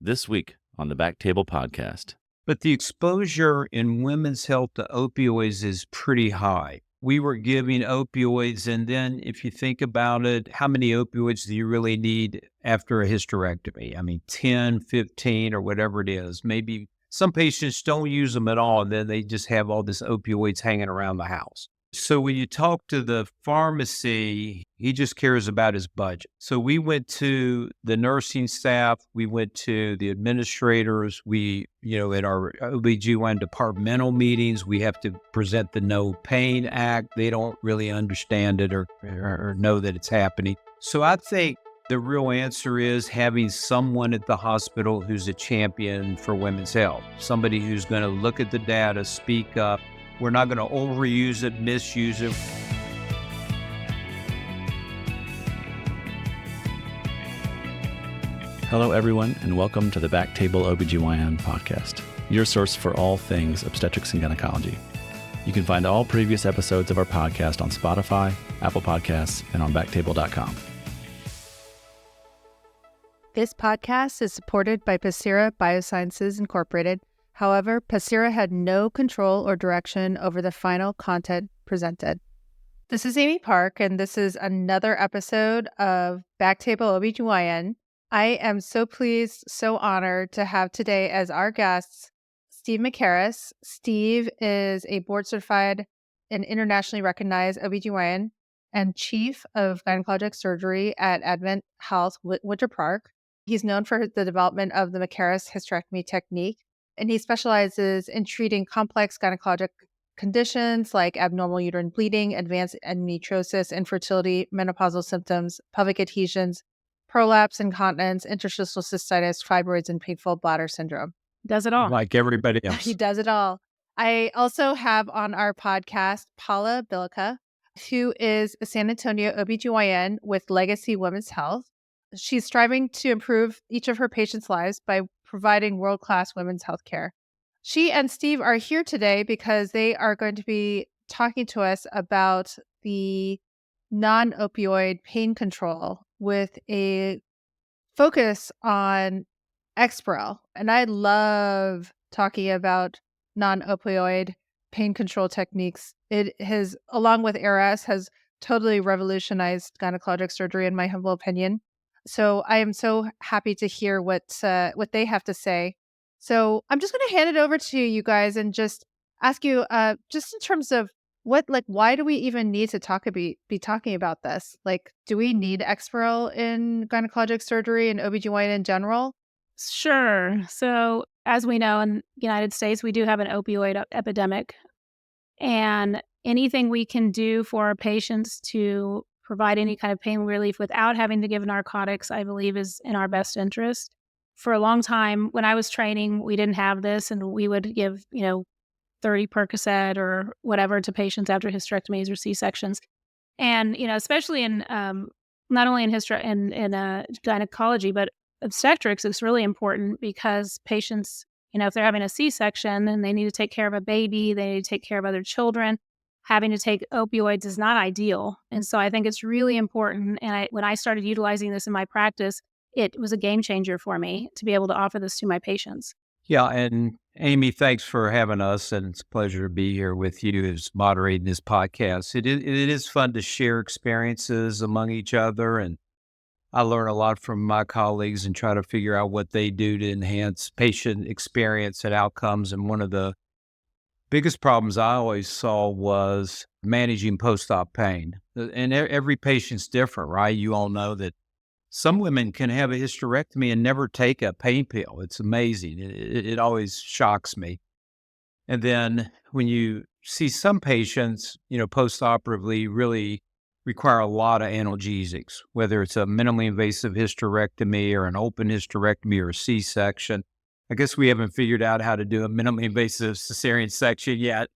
this week on the BackTable podcast. But the exposure in women's health to opioids is pretty high. We were giving opioids, and then if you think about it, how many opioids do you really need after a hysterectomy? I mean, 10, 15, or whatever it is. Maybe some patients don't use them at all, and then they just have all this opioids hanging around the house. So when you talk to the pharmacy, he just cares about his budget. So we went to the nursing staff, we went to the administrators, at our OBGYN departmental meetings, we have to present the No Pain Act. They don't really understand it or know that it's happening. So I think the real answer is having someone at the hospital who's a champion for women's health, somebody who's going to look at the data, speak up. We're not going to overuse it, misuse it. Hello, everyone, and welcome to the BackTable OBGYN podcast, your source for all things obstetrics and gynecology. You can find all previous episodes of our podcast on Spotify, Apple Podcasts, and on BackTable.com. This podcast is supported by Pacira Biosciences Incorporated. However, Pacira had no control or direction over the final content presented. This is Amy Park, and this is another episode of BackTable OBGYN. I am so pleased, so honored to have today as our guests, Steve McCarus. Steve is a board-certified and internationally recognized OBGYN and chief of gynecologic surgery at Advent Health, Winter Park. He's known for the development of the McCarus hysterectomy technique, and he specializes in treating complex gynecologic conditions like abnormal uterine bleeding, advanced endometriosis, infertility, menopausal symptoms, pelvic adhesions, prolapse, incontinence, interstitial cystitis, fibroids, and painful bladder syndrome. Does it all. Like everybody else. He does it all. I also have on our podcast Paula Bilica, who is a San Antonio OBGYN with Legacy Women's Health. She's striving to improve each of her patients' lives by providing world-class women's health care. She and Steve are here today because they are going to be talking to us about the non-opioid pain control with a focus on Exparel. And I love talking about non-opioid pain control techniques. It has, along with ARS, has totally revolutionized gynecologic surgery, in my humble opinion. So I am so happy to hear what they have to say. So I'm just going to hand it over to you guys and just ask you, just in terms of why do we even need to be talking about this? Like, do we need Exparel in gynecologic surgery and OBGYN in general? Sure. So as we know, in the United States, we do have an opioid epidemic. And anything we can do for our patients to provide any kind of pain relief without having to give narcotics, I believe, is in our best interest. For a long time, when I was training, we didn't have this, and we would give, 30 Percocet or whatever to patients after hysterectomies or C-sections. And, especially in not only in gynecology, but obstetrics, it's really important because patients, if they're having a C-section and they need to take care of a baby, they need to take care of other children, having to take opioids is not ideal. And so I think it's really important. And when I started utilizing this in my practice, it was a game changer for me to be able to offer this to my patients. Yeah, and Amy, thanks for having us, and it's a pleasure to be here with you as moderating this podcast. It is fun to share experiences among each other, and I learn a lot from my colleagues and try to figure out what they do to enhance patient experience and outcomes. And one of the biggest problems I always saw was managing post-op pain. And every patient's different, right? You all know that some women can have a hysterectomy and never take a pain pill. It's amazing. It always shocks me. And then when you see some patients, post-operatively really require a lot of analgesics, whether it's a minimally invasive hysterectomy or an open hysterectomy or a C-section. I guess we haven't figured out how to do a minimally invasive cesarean section yet,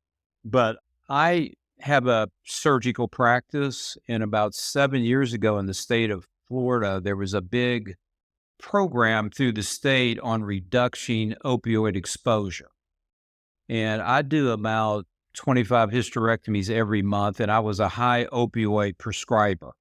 but I have a surgical practice, and about 7 years ago in the state of Florida, there was a big program through the state on reducing opioid exposure. And I do about 25 hysterectomies every month, and I was a high opioid prescriber.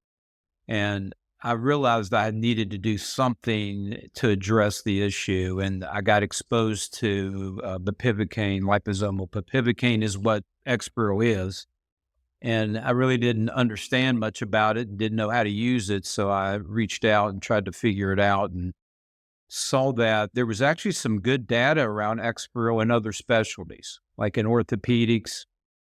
And I realized I needed to do something to address the issue, and I got exposed to Bupivacaine, liposomal. Bupivacaine is what Exparel is, and I really didn't understand much about it and didn't know how to use it, so I reached out and tried to figure it out and saw that there was actually some good data around Exparel in other specialties, like in orthopedics,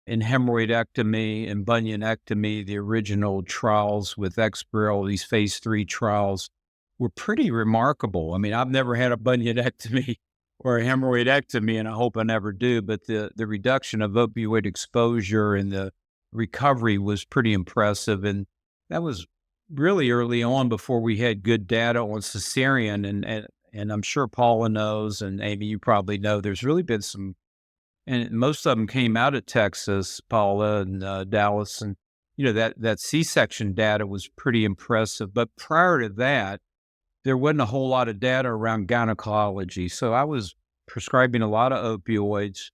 in hemorrhoidectomy and bunionectomy. The original trials with Exparel, these phase 3 trials, were pretty remarkable. I mean, I've never had a bunionectomy or a hemorrhoidectomy, and I hope I never do, but the reduction of opioid exposure and the recovery was pretty impressive. And that was really early on before we had good data on cesarean. And I'm sure Paula knows, and Amy, you probably know, there's really been some, and most of them came out of Texas, Paula, and Dallas. And, that C-section data was pretty impressive. But prior to that, there wasn't a whole lot of data around gynecology. So I was prescribing a lot of opioids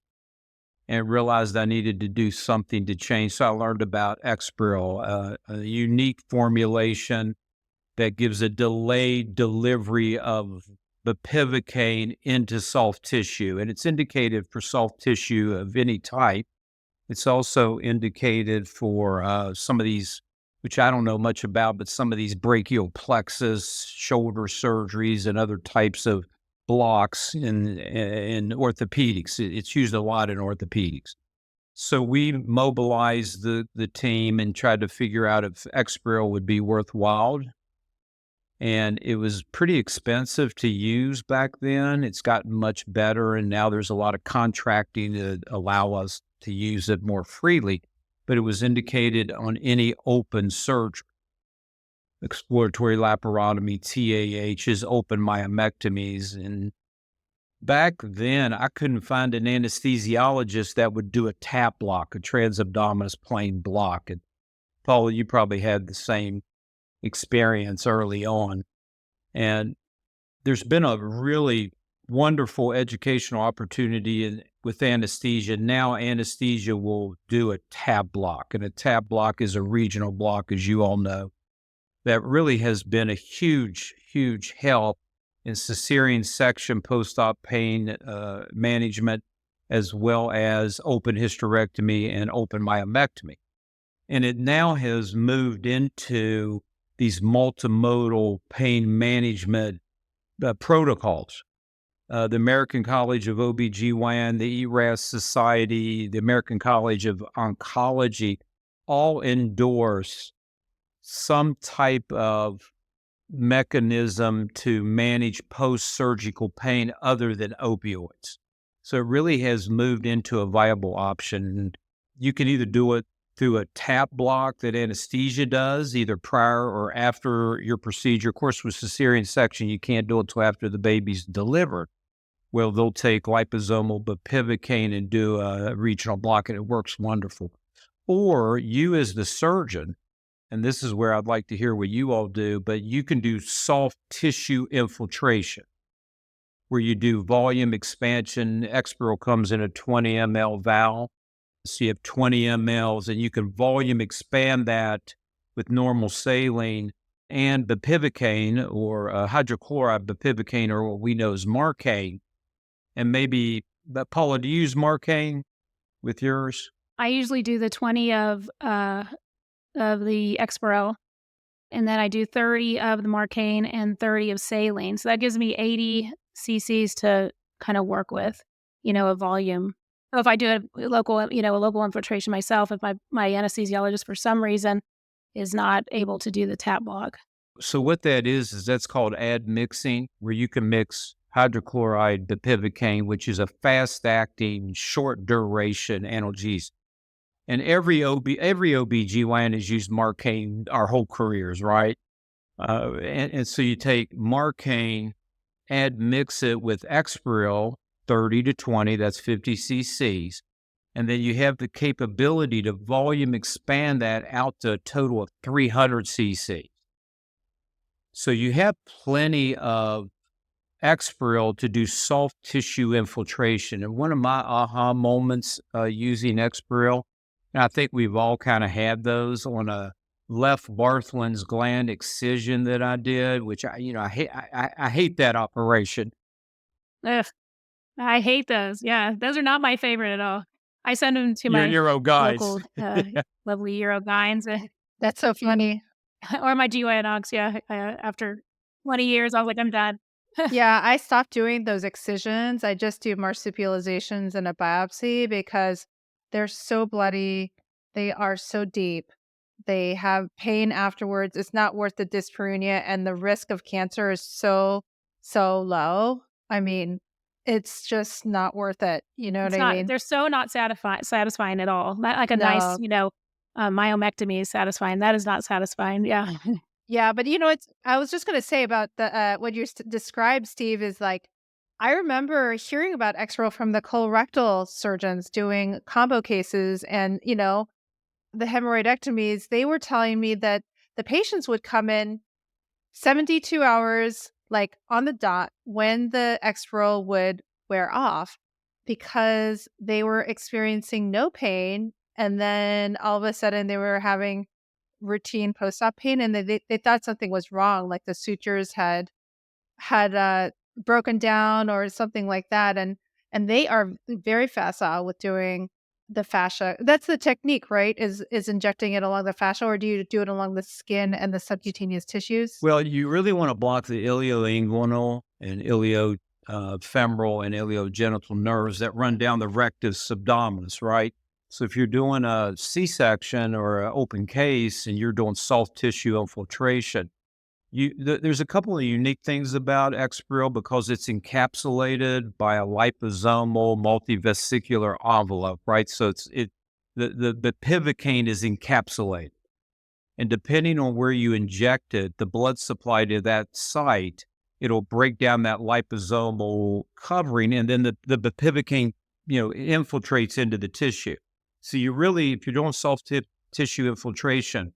and realized I needed to do something to change. So I learned about Exparel, a unique formulation that gives a delayed delivery of Bupivacaine into soft tissue. And it's indicated for soft tissue of any type. It's also indicated for some of these, which I don't know much about, but some of these brachial plexus, shoulder surgeries, and other types of blocks in orthopedics. It's used a lot in orthopedics. So we mobilized the team and tried to figure out if Exparel would be worthwhile. And it was pretty expensive to use back then. It's gotten much better, and now there's a lot of contracting to allow us to use it more freely. But it was indicated on any open surgery. Exploratory laparotomy, TAHs, open myomectomies. And back then, I couldn't find an anesthesiologist that would do a tap block, a transabdominous plane block. And Paula, you probably had the same experience early on. And there's been a really wonderful educational opportunity with anesthesia. Now anesthesia will do a tab block, and a tab block is a regional block, as you all know. That really has been a huge, huge help in cesarean section post-op pain management, as well as open hysterectomy and open myomectomy. And it now has moved into these multimodal pain management protocols. The American College of OBGYN, the ERAS Society, the American College of Oncology, all endorse some type of mechanism to manage post-surgical pain other than opioids. So it really has moved into a viable option. And you can either do it through a tap block that anesthesia does, either prior or after your procedure. Of course, with cesarean section, you can't do it until after the baby's delivered. Well, they'll take liposomal bupivacaine and do a regional block, and it works wonderful. Or you as the surgeon, and this is where I'd like to hear what you all do, but you can do soft tissue infiltration, where you do volume expansion. Exparel comes in a 20 ml vial. So you have 20 mLs, and you can volume expand that with normal saline and bupivacaine, or hydrochloride bupivacaine, or what we know as Marcaine. And maybe, but Paula, do you use Marcaine with yours? I usually do the 20 of the Exparel, and then I do 30 of the Marcaine and 30 of saline. So that gives me 80 cc's to kind of work with, a volume. So if I do a local infiltration myself, if my anesthesiologist for some reason is not able to do the tap block. So what that is that's called admixing, where you can mix hydrochloride bupivacaine, which is a fast-acting, short-duration analgesic. And every OBGYN has used Marcaine our whole careers, right? And so you take Marcaine, admix it with Exparel, 30 to 20, that's 50 cc's. And then you have the capability to volume expand that out to a total of 300 cc's. So you have plenty of Exparel to do soft tissue infiltration. And one of my aha moments using Exparel, and I think we've all kind of had those on a left Bartholin's gland excision that I did, which I hate that operation. Ugh, I hate those. Yeah, those are not my favorite at all. I send them to Your my neuro guys. local, lovely Eurogyns, That's so funny. or my GYNocs. Yeah, after 20 years, I was like, I'm done. Yeah, I stopped doing those excisions. I just do marsupializations and a biopsy because they're so bloody. They are so deep. They have pain afterwards. It's not worth the dyspareunia, and the risk of cancer is so, so low. I mean, it's just not worth it. You know what It's I not. mean? They're so not satisfying at all. Not like a nice, No. myomectomy is satisfying. That is not satisfying. Yeah. Yeah, but it's I was just gonna say about the what you described, Steve, is like I remember hearing about Exparel from the colorectal surgeons doing combo cases, and the hemorrhoidectomies. They were telling me that the patients would come in 72 hours, like on the dot, when the Exparel would wear off, because they were experiencing no pain, and then all of a sudden they were having routine post-op pain, and they thought something was wrong, like the sutures had broken down or something like that, and they are very facile with doing the fascia. That's the technique, right? Is injecting it along the fascia, or do you do it along the skin and the subcutaneous tissues? Well, you really want to block the ilioinguinal and iliofemoral and iliogenital nerves that run down the rectus abdominis, right? So if you're doing a C-section or an open case and you're doing soft tissue infiltration, there's a couple of unique things about Exparel because it's encapsulated by a liposomal multivesicular envelope, right? So the Bupivacaine is encapsulated. And depending on where you inject it, the blood supply to that site, it'll break down that liposomal covering, and then the bupivacaine, infiltrates into the tissue. So if you're doing soft tissue infiltration,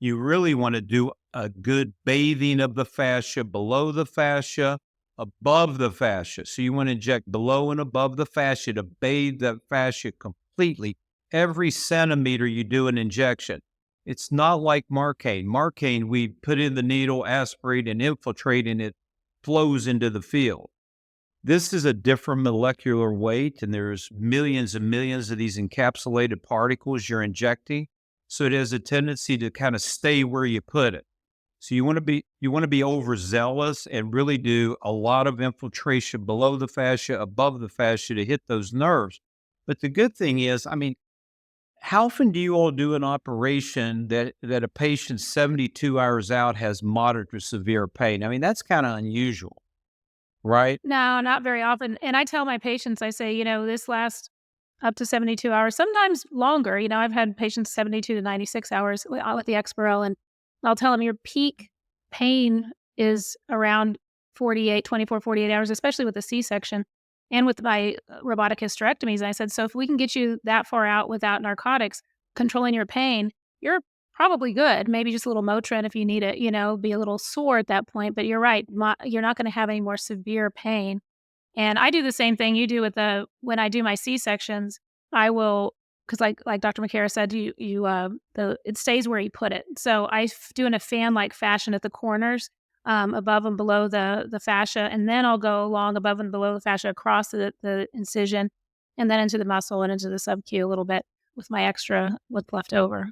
you really want to do a good bathing of the fascia, below the fascia, above the fascia. So you want to inject below and above the fascia to bathe the fascia completely. Every centimeter you do an injection. It's not like Marcaine. Marcaine, we put in the needle, aspirate, and infiltrate, and it flows into the field. This is a different molecular weight, and there's millions and millions of these encapsulated particles you're injecting. So it has a tendency to kind of stay where you put it. So you want to be overzealous and really do a lot of infiltration below the fascia, above the fascia to hit those nerves. But the good thing is, how often do you all do an operation that a patient 72 hours out has moderate to severe pain? That's kind of unusual, right? No, not very often. And I tell my patients, I say, this lasts up to 72 hours, sometimes longer. I've had patients 72 to 96 hours with the Exparel, and I'll tell them your peak pain is around 24, 48 hours, especially with the C-section and with my robotic hysterectomies. And I said, so if we can get you that far out without narcotics, controlling your pain, you're probably good. Maybe just a little Motrin if you need it, be a little sore at that point. But you're right. You're not going to have any more severe pain. And I do the same thing you do with when I do my C-sections, I will, because like Dr. McCarus said, it stays where you put it. So I do in a fan-like fashion at the corners, above and below the fascia, and then I'll go along above and below the fascia across the incision, and then into the muscle and into the sub-Q a little bit with my extra what's left over.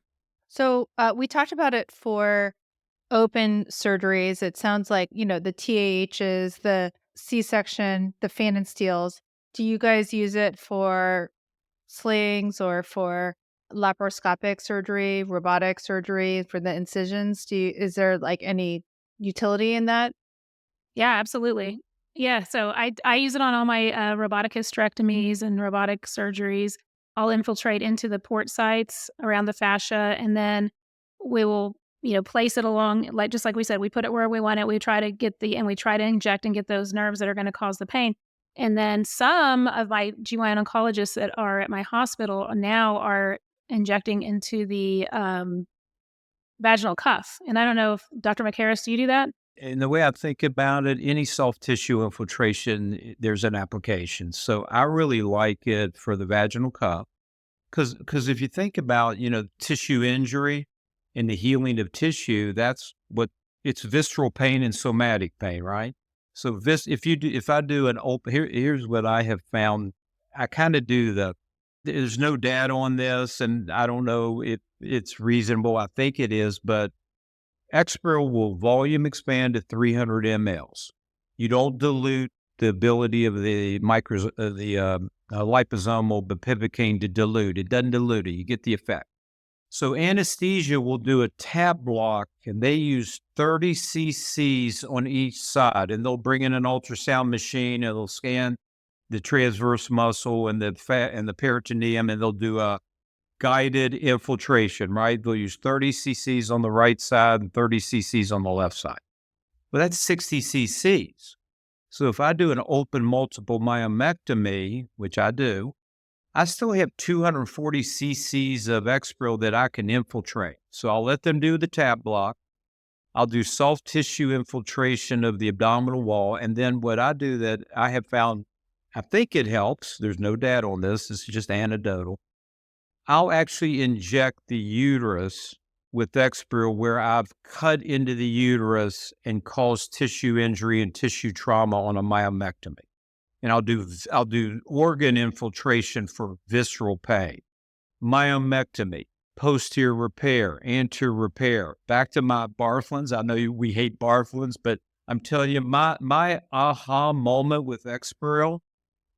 So we talked about it for open surgeries. It sounds like, the TAHs, the C-section, the fan and steels. Do you guys use it for slings or for laparoscopic surgery, robotic surgery for the incisions? Is there like any utility in that? Yeah, absolutely. Yeah, so I use it on all my robotic hysterectomies and robotic surgeries. I'll infiltrate into the port sites around the fascia, and then we will, place it along, just like we said, we put it where we want it. We try to inject and get those nerves that are going to cause the pain. And then some of my GYN oncologists that are at my hospital now are injecting into the vaginal cuff. And I don't know if Dr. McCarus, do you do that? And the way I think about it, any soft tissue infiltration, there's an application. So I really like it for the vaginal cuff because if you think about, tissue injury, and the healing of tissue, it's visceral pain and somatic pain, right? So if I do an open, here's what I have found. I kind of there's no data on this, and I don't know if it's reasonable. I think it is, but Exparel will volume expand to 300 mLs. You don't dilute the ability of the liposomal bupivacaine to dilute. It doesn't dilute it. You get the effect. So anesthesia will do a tab block, and they use 30 cc's on each side, and they'll bring in an ultrasound machine, and they'll scan the transverse muscle and the fat and the peritoneum, and they'll do a guided infiltration, right? They'll use 30 cc's on the right side and 30 cc's on the left side. Well, that's 60 cc's. So if I do an open multiple myomectomy, which I do, I still have 240 cc's of Exparel that I can infiltrate. So I'll let them do the tab block. I'll do soft tissue infiltration of the abdominal wall. And then what I do that I have found, I think it helps. There's no data on this. This is just anecdotal. I'll actually inject the uterus with Exparel where I've cut into the uterus and caused tissue injury and tissue trauma on a myomectomy. And I'll do organ infiltration for visceral pain, myomectomy, posterior repair, anterior repair. Back to my Bartholins. I know we hate Bartholins, but I'm telling you, my aha moment with Exparel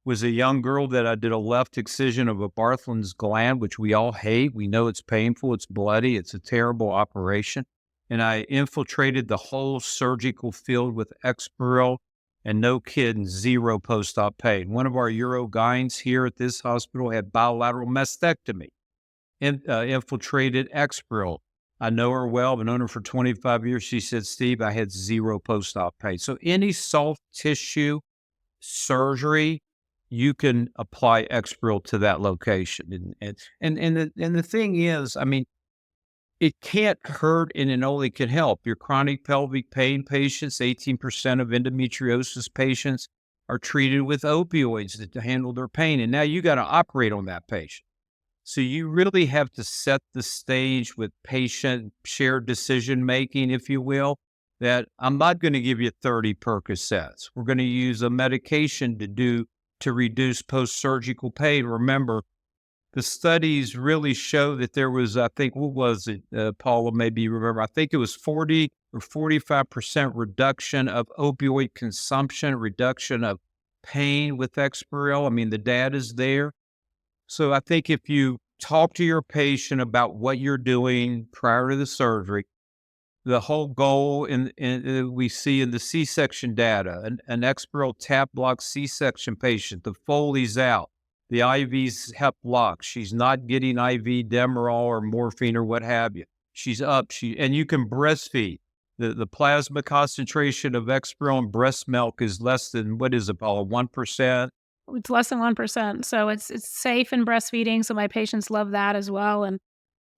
was a young girl that I did a left excision of a Bartholin's gland, which we all hate. We know it's painful, it's bloody, it's a terrible operation. And I infiltrated the whole surgical field with Exparel, and no kidding, zero post-op pain. One of our urogyns here at this hospital had bilateral mastectomy, infiltrated Exparel. I know her well. I've known her for 25 years. She said, Steve, I had zero post-op pain. So any soft tissue surgery, you can apply Exparel to that location. And the thing is, I mean, it can't hurt and it only can help. Your chronic pelvic pain patients, 18% of endometriosis patients are treated with opioids to handle their pain. And now you got to operate on that patient. So you really have to set the stage with patient shared decision-making, if you will, that I'm not going to give you 30 Percocets. We're going to use a medication to reduce post-surgical pain. Remember, the studies really show that there was, I think, what was it, Paula, maybe you remember, I think it was 40 or 45% reduction of opioid consumption, reduction of pain with Exparel. I mean, the data is there. So I think if you talk to your patient about what you're doing prior to the surgery, the whole goal, we see in the C-section data, an Exparel tap block C-section patient, the Foley's out, the IV's hep lock. She's not getting IV Demerol or morphine or what have you. She's up. And you can breastfeed. The plasma concentration of Exparel in breast milk is less than, what is it, Paula, 1%? It's less than 1%. So it's safe in breastfeeding. So my patients love that as well. And,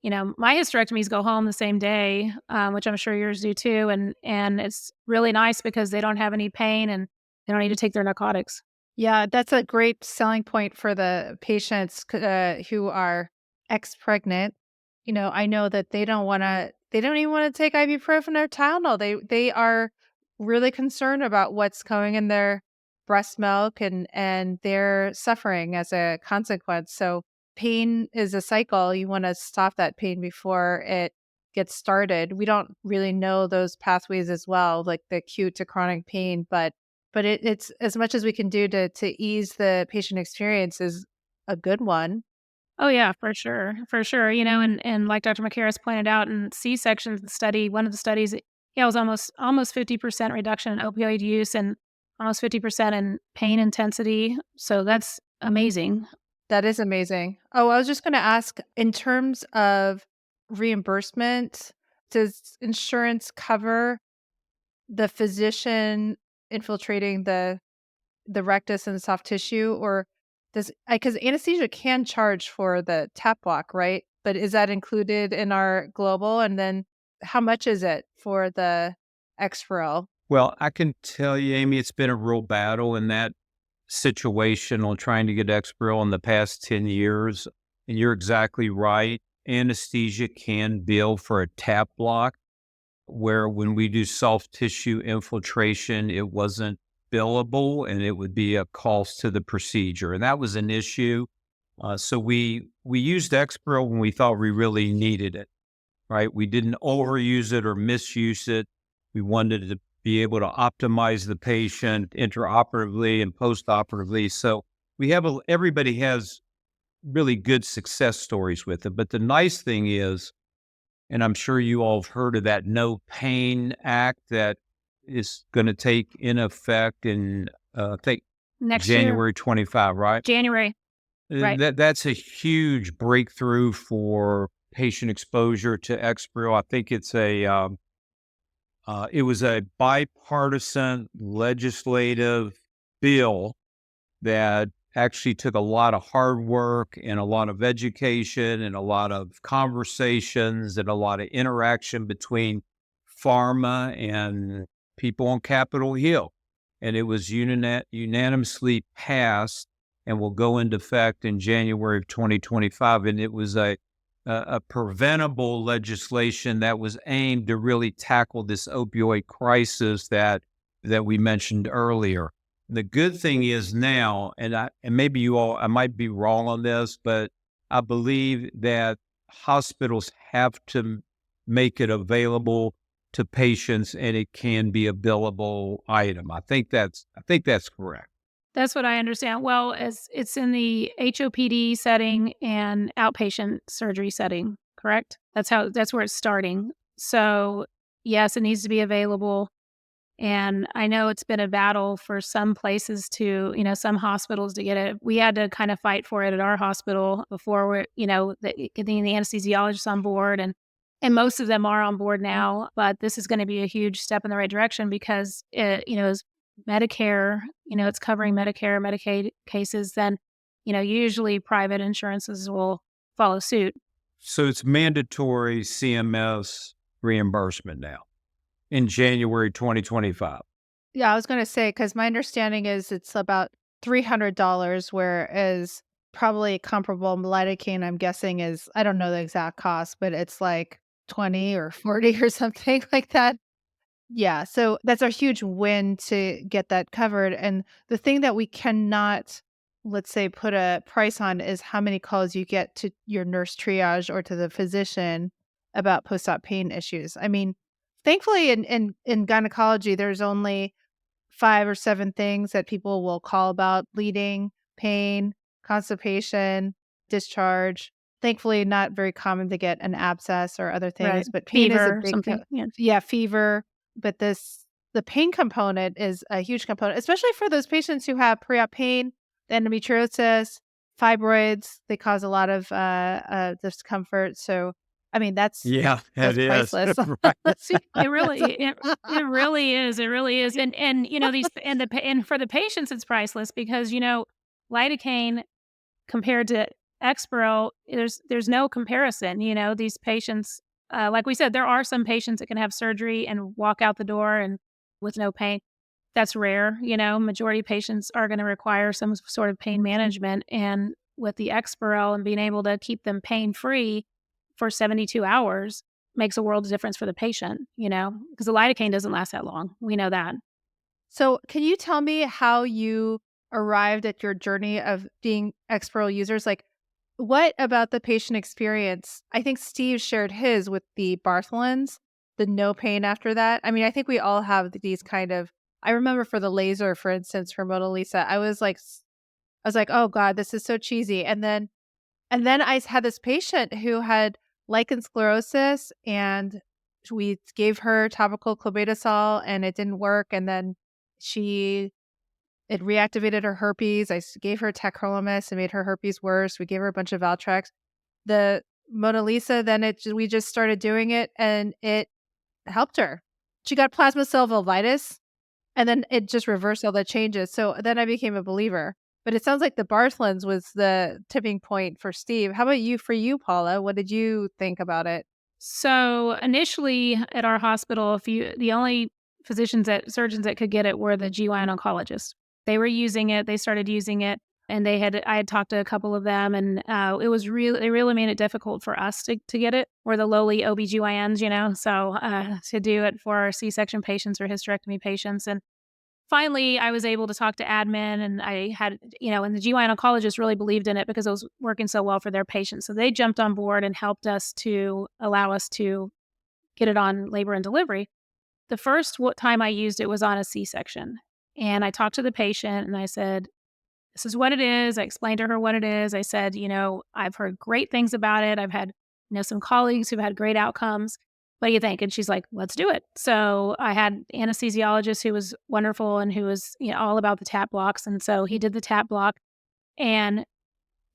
you know, my hysterectomies go home the same day, which I'm sure yours do too. And it's really nice because they don't have any pain and they don't need to take their narcotics. Yeah, that's a great selling point for the patients who are ex-pregnant. You know, I know that they don't even want to take ibuprofen or Tylenol. They are really concerned about what's going in their breast milk and they're suffering as a consequence. So pain is a cycle. You want to stop that pain before it gets started. We don't really know those pathways as well, like the acute to chronic pain, but it's as much as we can do to ease the patient experience is a good one. Oh yeah, for sure. For sure. You know, and like Dr. McCarus pointed out in C-section study, one of the studies, yeah, it was almost 50% reduction in opioid use and almost 50% in pain intensity. So that's amazing. That is amazing. Oh, I was just going to ask, in terms of reimbursement, does insurance cover the physician infiltrating the rectus and soft tissue, or because anesthesia can charge for the tap block, right? But is that included in our global? And then how much is it for the Exparel? Well, I can tell you, Amy, it's been a real battle in that situation on trying to get Exparel in the past 10 years. And you're exactly right. anesthesia can bill for a tap block, where when we do soft tissue infiltration, it wasn't billable and it would be a cost to the procedure. And that was an issue. So we used Exparel when we thought we really needed it, right? We didn't overuse it or misuse it. We wanted to be able to optimize the patient intraoperatively and postoperatively. So everybody has really good success stories with it. But the nice thing is, and I'm sure you all have heard of that No Pain Act that is going to take in effect in, I think, Next January 25, right? January. Right. That's a huge breakthrough for patient exposure to Exparel. I think it was a bipartisan legislative bill that actually took a lot of hard work and a lot of education and a lot of conversations and a lot of interaction between pharma and people on Capitol Hill. And it was unanimously passed and will go into effect in January of 2025. And it was a preventable legislation that was aimed to really tackle this opioid crisis that we mentioned earlier. The good thing is now, and maybe I might be wrong on this, but I believe that hospitals have to make it available to patients, and it can be a billable item. I think that's correct. That's what I understand. Well, as it's in the HOPD setting and outpatient surgery setting, correct? That's where it's starting. So yes, it needs to be available. And I know it's been a battle for some places some hospitals to get it. We had to kind of fight for it at our hospital before getting the anesthesiologists on board, and most of them are on board now. But this is going to be a huge step in the right direction because it, is Medicare, it's covering Medicare, Medicaid cases, then, usually private insurances will follow suit. So it's mandatory CMS reimbursement now in January 2025. Yeah, I was going to say, because my understanding is it's about $300, whereas probably comparable lidocaine, I'm guessing, is, I don't know the exact cost, but it's like 20 or 40 or something like that. Yeah, so that's a huge win to get that covered. And the thing that we cannot, let's say, put a price on is how many calls you get to your nurse triage or to the physician about post-op pain issues. I mean, thankfully in gynecology, there's only 5 or 7 things that people will call about: bleeding, pain, constipation, discharge. Thankfully, not very common to get an abscess or other things, Right. but pain Fever, is a big something. yeah, fever. But the pain component is a huge component, especially for those patients who have pre-op pain, endometriosis, fibroids. They cause a lot of discomfort. So, I mean, that's priceless. It really is. It really is. And and for the patients, it's priceless because lidocaine compared to Exparel, there's no comparison. These patients, like we said, there are some patients that can have surgery and walk out the door and with no pain. That's rare. Majority of patients are going to require some sort of pain management. And with the Exparel and being able to keep them pain free for 72 hours makes a world of difference for the patient, because the lidocaine doesn't last that long. We know that. So can you tell me how you arrived at your journey of being Exparel users? Like, what about the patient experience? I think Steve shared his with the Bartholin's, the no pain after that. I mean, I think we all have these kind of, I remember for the laser, for instance, for Mona Lisa, I was like, oh God, this is so cheesy. And then I had this patient who had lichen sclerosis, and we gave her topical clobetasol and it didn't work. And then it reactivated her herpes. I gave her tacrolimus and made her herpes worse. We gave her a bunch of Valtrex. The Mona Lisa, then we just started doing it and it helped her. She got plasma cell vulvitis and then it just reversed all the changes. So then I became a believer. But it sounds like the Bartholin's was the tipping point for Steve. How about for you, Paula? What did you think about it? So initially at our hospital, the only surgeons that could get it were the GYN oncologists. They were using it. They started using it. And I had talked to a couple of them, and they really made it difficult for us to get it. We're the lowly OBGYNs, so to do it for our C-section patients or hysterectomy patients. And finally, I was able to talk to admin, and I had, and the GYN oncologist really believed in it because it was working so well for their patients. So they jumped on board and helped us to allow us to get it on labor and delivery. The first time I used it was on a C-section. And I talked to the patient and I said, this is what it is. I explained to her what it is. I said, I've heard great things about it. I've had, some colleagues who've had great outcomes. What do you think? And she's like, let's do it. So I had anesthesiologist who was wonderful and who was, all about the tap blocks. And so he did the tap block. And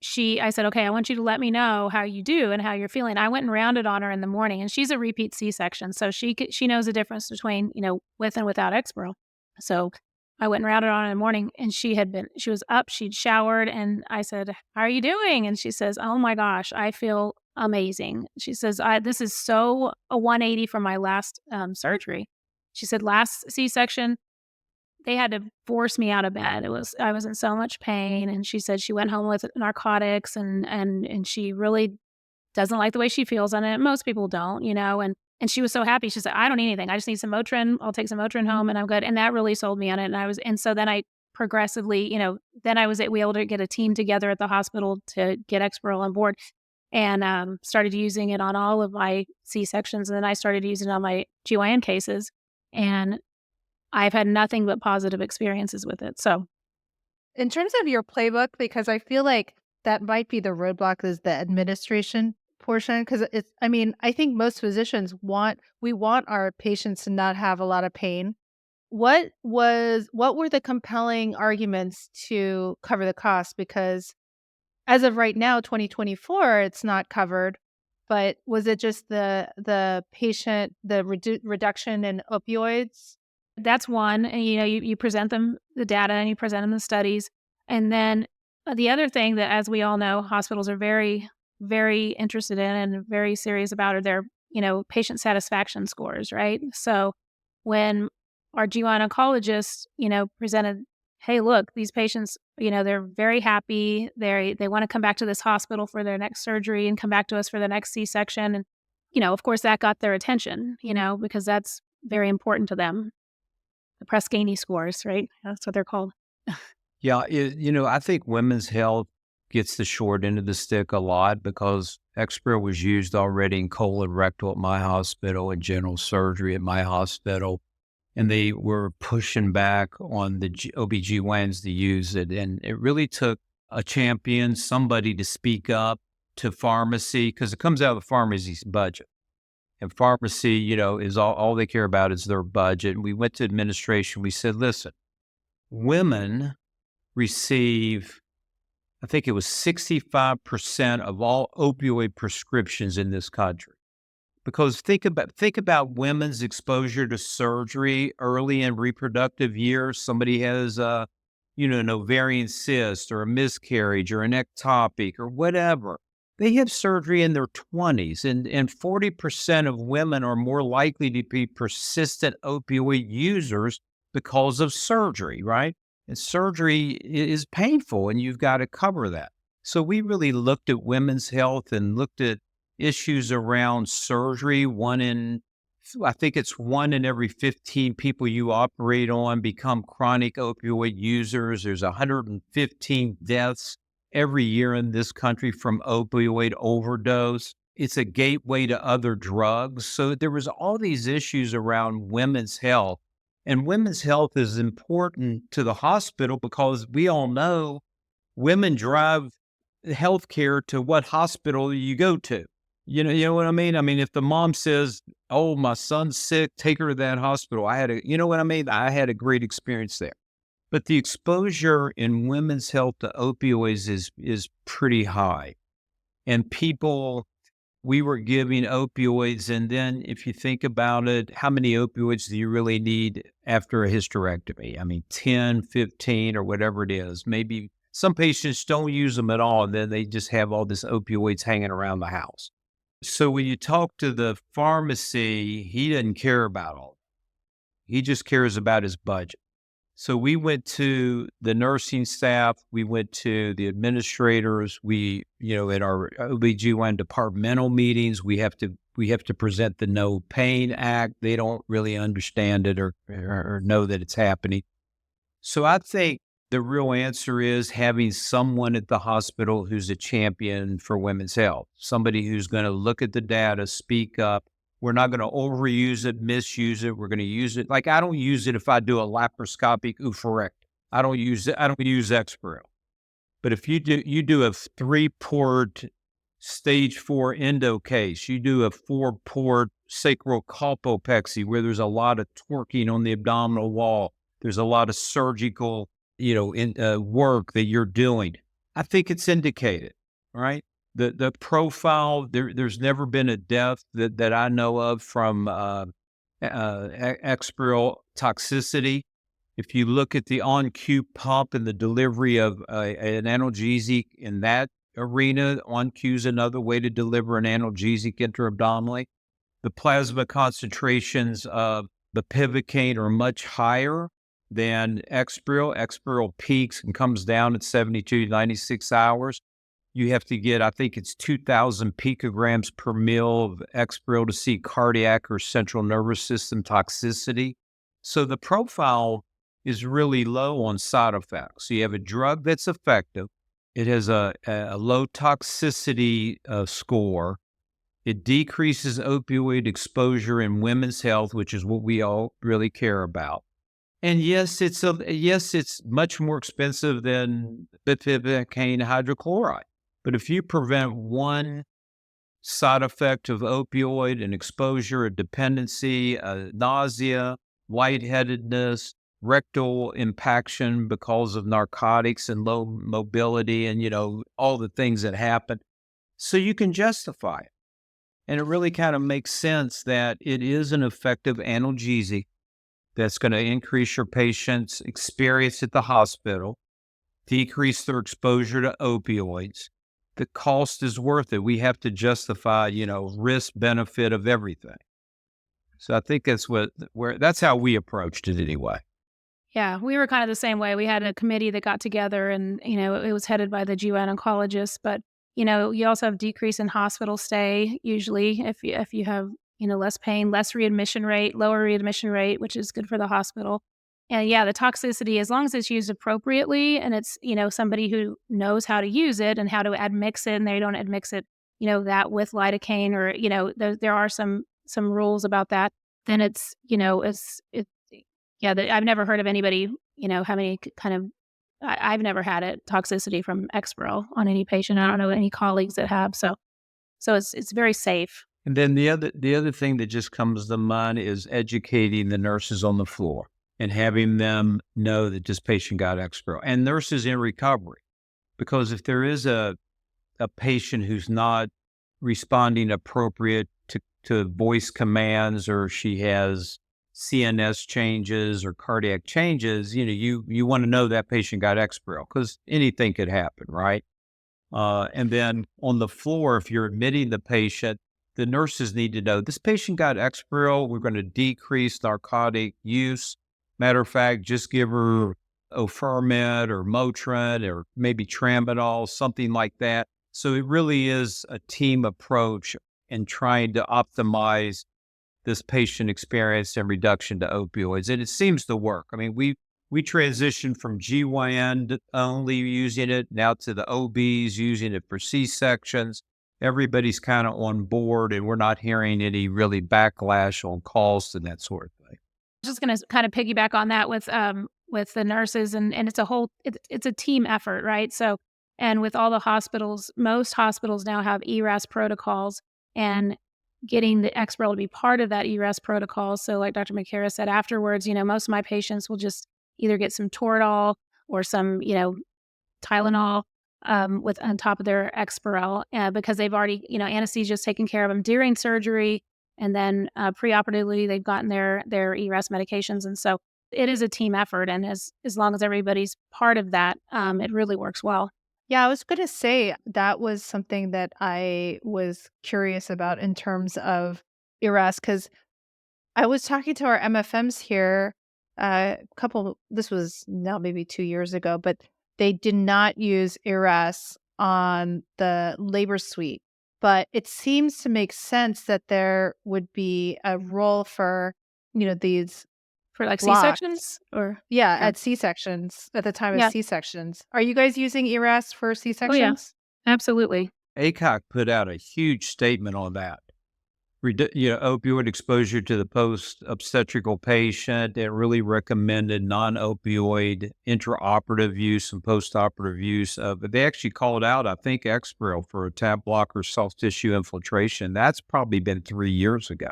I said, okay, I want you to let me know how you do and how you're feeling. I went and rounded on her in the morning, and she's a repeat C-section. So she knows the difference between, with and without Exparel. So I went and rounded on her in the morning, and she was up, she'd showered, and I said, how are you doing? And she says, oh my gosh, I feel amazing. She says, this is so a 180 from my last surgery. She said, last C-section, they had to force me out of bed. I was in so much pain. And she said she went home with narcotics and she really doesn't like the way she feels on it. Most people don't, and she was so happy. She said, I don't need anything. I just need some Motrin. I'll take some Motrin home and I'm good. And that really sold me on it. And so then I progressively, then I was able to get a team together at the hospital to get Exparel on board and started using it on all of my C-sections. And then I started using it on my GYN cases. And I've had nothing but positive experiences with it. So in terms of your playbook, because I feel like that might be the roadblock is the administration portion. Because I think most physicians want our patients to not have a lot of pain. What were the compelling arguments to cover the cost? Because as of right now, 2024, it's not covered. But was it just the patient, reduction in opioids? That's one. And, you present them the data and you present them the studies. And then the other thing that, as we all know, hospitals are very, very interested in and very serious about are their, patient satisfaction scores, right? So when our GYN oncologist, presented, hey, look, these patients, they're very happy. They want to come back to this hospital for their next surgery and come back to us for the next C-section. And, of course, that got their attention, because that's very important to them. The Press-Ganey scores, right? That's what they're called. Yeah, I think women's health gets the short end of the stick a lot because Exparel was used already in colon rectal at my hospital and general surgery at my hospital. And they were pushing back on the OBGYNs to use it. And it really took a champion, somebody to speak up to pharmacy because it comes out of the pharmacy's budget. And pharmacy, is all they care about is their budget. And we went to administration. We said, listen, women receive, I think it was 65% of all opioid prescriptions in this country. Because think about women's exposure to surgery early in reproductive years. Somebody has an ovarian cyst or a miscarriage or an ectopic or whatever. They have surgery in their 20s, and 40% of women are more likely to be persistent opioid users because of surgery, right? And surgery is painful, and you've got to cover that. So we really looked at women's health and looked at issues around surgery. I think it's 1 in every 15 people you operate on become chronic opioid users. There's 115 deaths every year in this country from opioid overdose. It's a gateway to other drugs. So there was all these issues around women's health. And women's health is important to the hospital because we all know women drive healthcare to what hospital you go to. You know what I mean? I mean, if the mom says, oh, my son's sick, take her to that hospital. I had a great experience there. But the exposure in women's health to opioids is pretty high. And we were giving opioids. And then if you think about it, how many opioids do you really need after a hysterectomy? I mean, 10, 15, or whatever it is. Maybe some patients don't use them at all. And then they just have all this opioids hanging around the house. So when you talk to the pharmacy, he doesn't care about all that. He just cares about his budget. So we went to the nursing staff, we went to the administrators, we, at our OBGYN departmental meetings, we have to present the No Pain Act. They don't really understand it or know that it's happening. So I think the real answer is having someone at the hospital who's a champion for women's health, somebody who's going to look at the data, speak up. We're not going to overuse it, misuse it. We're going to use it. Like I don't use it if I do a laparoscopic oophorectomy. I don't use it. I don't use Exparel. But if you do a 3-port stage 4 endo case, you do a 4-port sacral colpopexy where there's a lot of torquing on the abdominal wall. There's a lot of surgical, work that you're doing. I think it's indicated, right? The profile, there's never been a death that I know of from Exparel toxicity. If you look at the on-cue pump and the delivery of an analgesic in that arena, on-cue is another way to deliver an analgesic intra-abdominally. The plasma concentrations of Bupivacaine are much higher than Exparel. Exparel peaks and comes down at 72, 96 hours. You have to get, I think it's 2,000 picograms per mil of Exparel to see cardiac or central nervous system toxicity. So the profile is really low on side effects. So you have a drug that's effective. It has a low toxicity score. It decreases opioid exposure in women's health, which is what we all really care about. And yes, it's much more expensive than bupivacaine hydrochloride. But if you prevent one side effect of opioid, an exposure, a dependency, nausea, lightheadedness, rectal impaction because of narcotics and low mobility and, all the things that happen. So you can justify it. And it really kind of makes sense that it is an effective analgesic that's going to increase your patient's experience at the hospital, decrease their exposure to opioids. The cost is worth it. We have to justify, risk benefit of everything. So I think that's how we approached it anyway. Yeah, we were kind of the same way. We had a committee that got together and, it was headed by the GYN oncologist, but, you also have decrease in hospital stay, usually if you have, less pain, less readmission rate, lower readmission rate, which is good for the hospital. And yeah, the toxicity, as long as it's used appropriately and it's, somebody who knows how to use it and how to admix it and they don't admix it, that with lidocaine or, there are some rules about that, then it's, I've never heard of anybody, having any kind of, I've never had it toxicity from Exparel on any patient. I don't know any colleagues that have. So it's very safe. And then the other thing that just comes to mind is educating the nurses on the floor and having them know that this patient got Exparel and nurses in recovery. Because if there is a patient who's not responding appropriate to voice commands or she has CNS changes or cardiac changes, you want to know that patient got Exparel because anything could happen, right? And then on the floor, if you're admitting the patient, the nurses need to know this patient got Exparel. We're going to decrease narcotic use. Matter of fact, just give her Ofermet or Motrin or maybe Tramadol, something like that. So it really is a team approach in trying to optimize this patient experience and reduction to opioids. And it seems to work. I mean, we transitioned from GYN only using it now to the OBs using it for C-sections. Everybody's kind of on board and we're not hearing any really backlash on calls and that sort of thing. I was just going to kind of piggyback on that with the nurses and it's a team effort, right? So, and with all the hospitals, most hospitals now have ERAS protocols and getting the Exparel to be part of that ERAS protocol. So like Dr. McCarus said afterwards, most of my patients will just either get some Toradol or some, Tylenol with on top of their Exparel because they've already, anesthesia is taking care of them during surgery. And then preoperatively, they've gotten their ERAS medications. And so it is a team effort. And as long as everybody's part of that, it really works well. Yeah, I was going to say that was something that I was curious about in terms of ERAS, because I was talking to our MFMs here this was now maybe 2 years ago, but they did not use ERAS on the labor suite. But it seems to make sense that there would be a role for, these For like blocks. C-sections or Yeah, yeah. at C-sections, at the time of Yeah. C-sections. Are you guys using ERAS for Oh, yeah. C-sections? Absolutely. ACOG put out a huge statement on that. Opioid exposure to the post-obstetrical patient. It really recommended non-opioid intraoperative use and post-operative use. But they actually called out, I think, Exparel for a tab blocker soft tissue infiltration. That's probably been 3 years ago.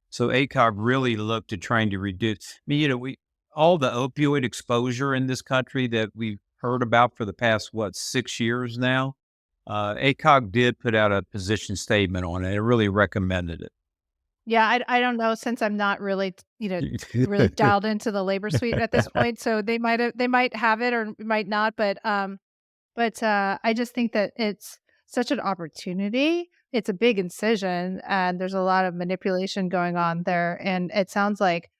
So ACOG really looked at trying to reduce. All the opioid exposure in this country that we've heard about for the past 6 years now. ACOG did put out a position statement on it. It really recommended it. Yeah, I don't know, since I'm not really, really dialed into the labor suite at this point. So they might have it or might not, but I just think that it's such an opportunity. It's a big incision and there's a lot of manipulation going on there. And it sounds like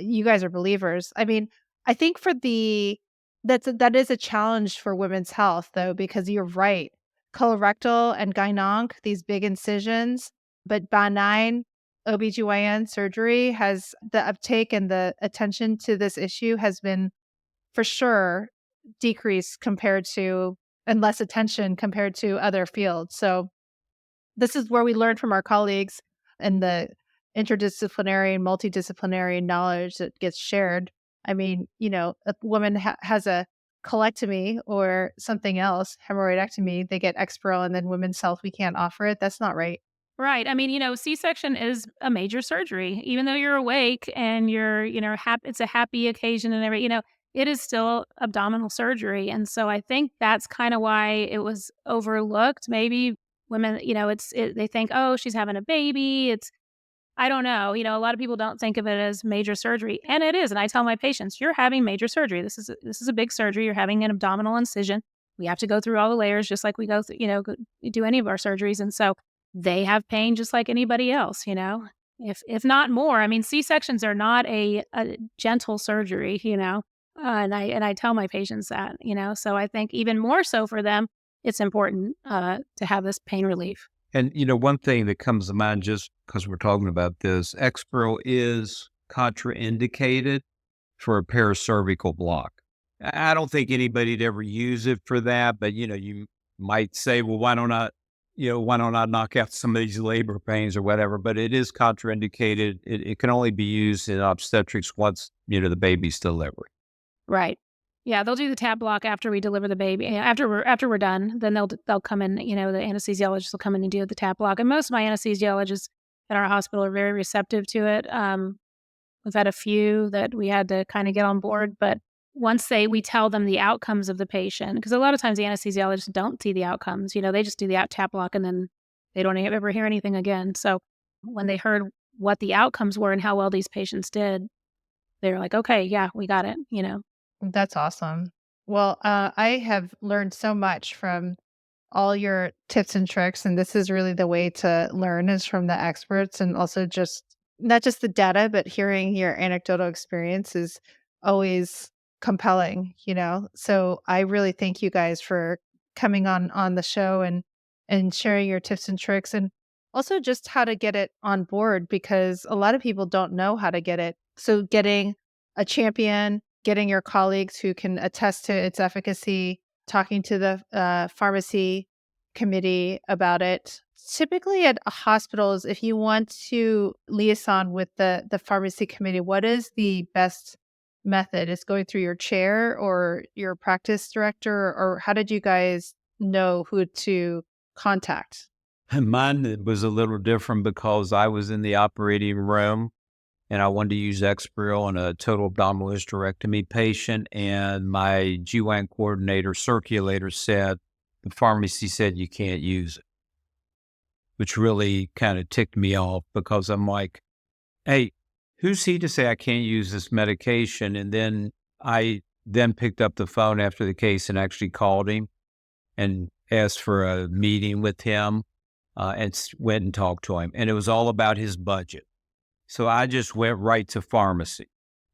you guys are believers. I mean, I think that is a challenge for women's health though, because you're right. Colorectal and gynonc, these big incisions, but benign OBGYN surgery has the uptake and the attention to this issue has been for sure decreased compared to and less attention compared to other fields. So this is where we learn from our colleagues and the interdisciplinary and multidisciplinary knowledge that gets shared. I mean, a woman has a colectomy or something else, hemorrhoidectomy, they get Exparel, and then women's health, we can't offer it. That's not right. Right. I mean, C-section is a major surgery. Even though you're awake and you're, it's a happy occasion and everything, it is still abdominal surgery. And so I think that's kind of why it was overlooked. Maybe women, they think, oh, she's having a baby. I don't know. A lot of people don't think of it as major surgery, and it is. And I tell my patients, you're having major surgery. This is a big surgery. You're having an abdominal incision. We have to go through all the layers just like we go through, do any of our surgeries. And so they have pain just like anybody else, if not more. I mean, C-sections are not a gentle surgery, and I tell my patients that, so I think even more so for them, it's important to have this pain relief. And, one thing that comes to mind just because we're talking about this, Exparel is contraindicated for a paracervical block. I don't think anybody'd ever use it for that, but, you might say, well, why don't I knock out some of these labor pains or whatever? But it is contraindicated. It can only be used in obstetrics once, the baby's delivered. Right. Yeah, they'll do the tab block after we deliver the baby. After we're done, then they'll come in. The anesthesiologist will come in and do the tab block. And most of my anesthesiologists at our hospital are very receptive to it. We've had a few that we had to kind of get on board, but once we tell them the outcomes of the patient, because a lot of times the anesthesiologists don't see the outcomes. They just do the tab block and then they don't ever hear anything again. So when they heard what the outcomes were and how well these patients did, they were like, okay, yeah, we got it. That's awesome. Well, I have learned so much from all your tips and tricks, and this is really the way to learn is from the experts, and also just not just the data, but hearing your anecdotal experience is always compelling, So I really thank you guys for coming on the show and sharing your tips and tricks, and also just how to get it on board, because a lot of people don't know how to get it. So getting a champion, getting your colleagues who can attest to its efficacy, talking to the pharmacy committee about it. Typically at hospitals, if you want to liaison with the pharmacy committee, what is the best method? Is going through your chair or your practice director, or how did you guys know who to contact? Mine was a little different because I was in the operating room and I wanted to use Exparel on a total abdominal hysterectomy patient. And my GYN coordinator circulator said, the pharmacy said you can't use it, which really kind of ticked me off because I'm like, hey, who's he to say I can't use this medication? And then I picked up the phone after the case and actually called him and asked for a meeting with him and went and talked to him. And it was all about his budget. So I just went right to pharmacy.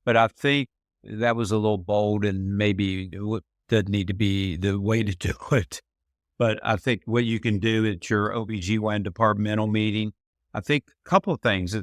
But I think that was a little bold and maybe it doesn't need to be the way to do it. But I think what you can do at your OBGYN departmental meeting, I think a couple of things.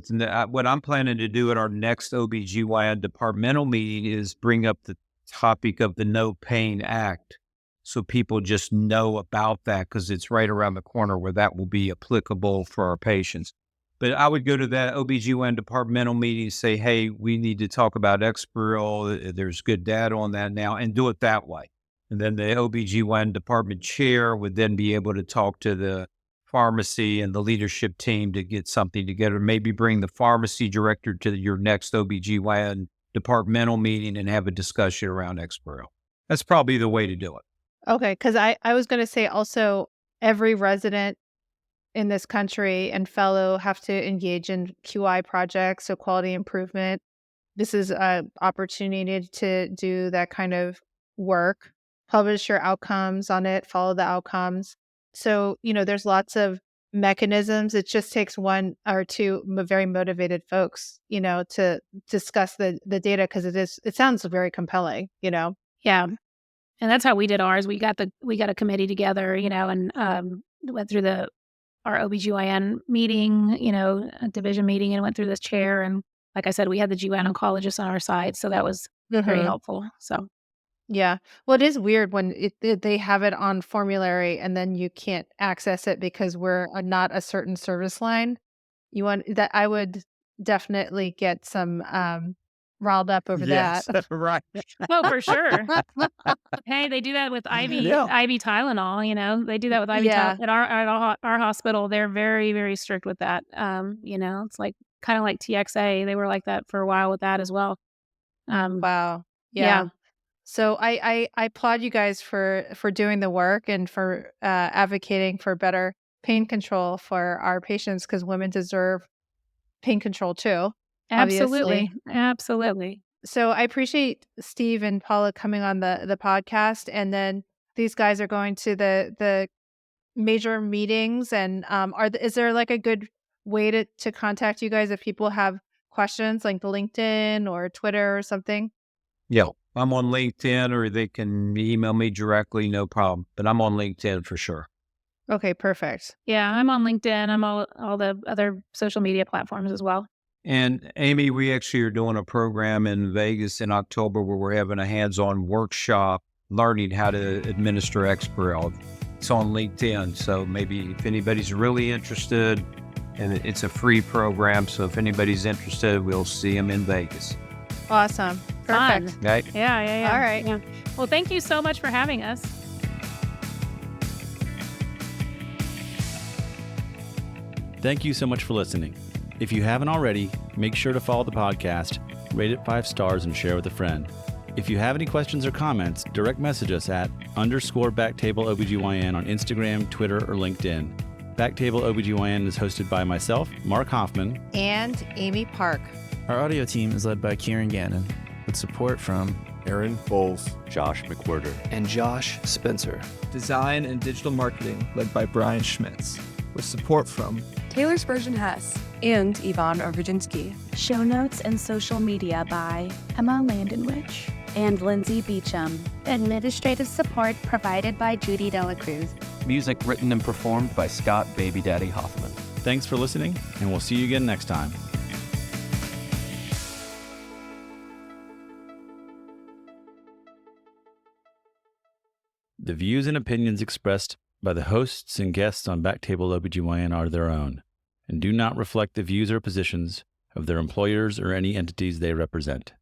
What I'm planning to do at our next OBGYN departmental meeting is bring up the topic of the No Pain Act. So people just know about that because it's right around the corner where that will be applicable for our patients. But I would go to that OBGYN departmental meeting and say, hey, we need to talk about Exparel. There's good data on that now, and do it that way. And then the OBGYN department chair would then be able to talk to the pharmacy and the leadership team to get something together. Maybe bring the pharmacy director to your next OBGYN departmental meeting and have a discussion around Exparel. That's probably the way to do it. Okay, because I was going to say also every resident in this country and fellow have to engage in QI projects, so quality improvement. This is an opportunity to do that kind of work, publish your outcomes on it, follow the outcomes. So, there's lots of mechanisms. It just takes one or two very motivated folks, to discuss the data because it sounds very compelling, Yeah. And that's how we did ours. We got a committee together, and went through our OBGYN meeting, a division meeting, and went through this chair. And like I said, we had the GYN oncologist on our side. So that was very helpful. So, yeah. Well, it is weird when they have it on formulary and then you can't access it because we're not a certain service line. You want that? I would definitely get some riled up over Yes, that. right. oh, for sure. Hey, they do that with IV Tylenol. They do that with IV Yeah. Tylenol at our hospital. They're very, very strict with that. It's like kind of like TXA. They were like that for a while with that as well. Wow. Yeah. Yeah. So I applaud you guys for doing the work and for advocating for better pain control for our patients because women deserve pain control too. Absolutely. Obviously. Absolutely. So I appreciate Steve and Paula coming on the podcast, and then these guys are going to the major meetings. And is there like a good way to contact you guys if people have questions, like LinkedIn or Twitter or something? Yeah, I'm on LinkedIn, or they can email me directly, no problem. But I'm on LinkedIn for sure. Okay, perfect. Yeah, I'm on LinkedIn. I'm all the other social media platforms as well. And Amy, we actually are doing a program in Vegas in October where we're having a hands-on workshop learning how to administer Exparel. It's on LinkedIn, so maybe if anybody's really interested, and it's a free program, so if anybody's interested, we'll see them in Vegas. Awesome. Perfect. Fun. Okay? Yeah. All right. Yeah. Well, thank you so much for having us. Thank you so much for listening. If you haven't already, make sure to follow the podcast, rate it 5 stars, and share with a friend. If you have any questions or comments, direct message us at _BackTable OBGYN on Instagram, Twitter, or LinkedIn. BackTable OBGYN is hosted by myself, Mark Hoffman, And Amy Park. Our audio team is led by Kieran Gannon, with support from Aaron Bowles, Josh McWhirter, and Josh Spencer. Design and Digital Marketing led by Brian Schmitz, with support from Taylor Spurgeon Hess and Yvonne Orvajinsky. Show notes and social media by Emma Landenwich and Lindsay Beecham. Administrative support provided by Judy Dela Cruz. Music written and performed by Scott Baby Daddy Hoffman. Thanks for listening, and we'll see you again next time. The views and opinions expressed by the hosts and guests on BackTable OBGYN are their own, and do not reflect the views or positions of their employers or any entities they represent.